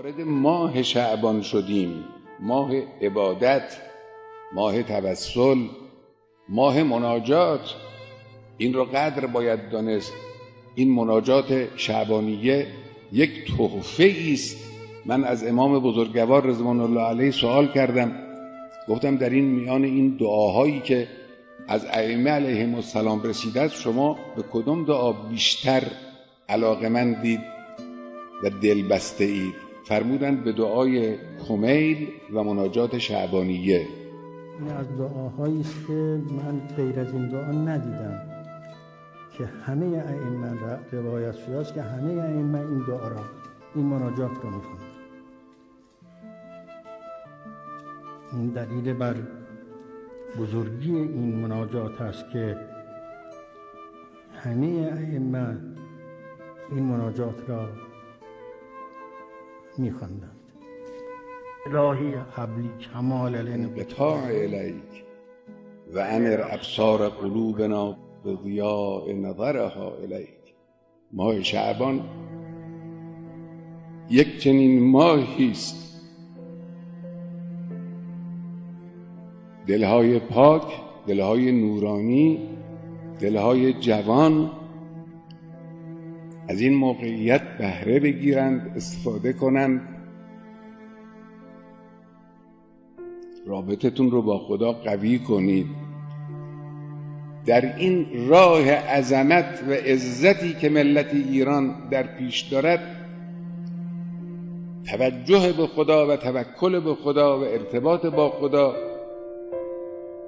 وارد ماه شعبان شدیم، ماه عبادت، ماه توسل، ماه مناجات. این رو قدر باید دانست. این مناجات شعبانیه یک تحفه است. من از امام بزرگوار رضوان الله علیه سوال کردم، گفتم در این میان این دعاهایی که از ائمه علیهم السلام رسیده است، شما به کدام دعا بیشتر علاقه‌مندید و دلبسته اید؟ فرمودند به دعای کمیل و مناجات شعبانیه. این از دعاهایی است که من غیر از این دعا ندیدم که همه ائمه روایت شده است که همه ائمه این دعا را، این مناجات را می‌خوانند. این دلیل بر بزرگی این مناجات است که همه ائمه این مناجات را می‌خواندند. الهی حبلی کمال الانقطاع الیک و انر ابصار قلوبنا به ضیاء نظرها الیک. ماه شعبان یک چنین ماهی است، دلهای پاک، دلهای نورانی، دلهای جوان از این موقعیت بهره بگیرند، استفاده کنند، رابطتون رو با خدا قوی کنید. در این راه عظمت و عزتی که ملت ایران در پیش دارد، توجه به خدا و توکل به خدا و ارتباط با خدا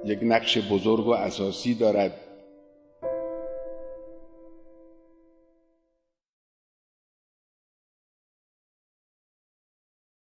یک نقش بزرگ و اساسی دارد.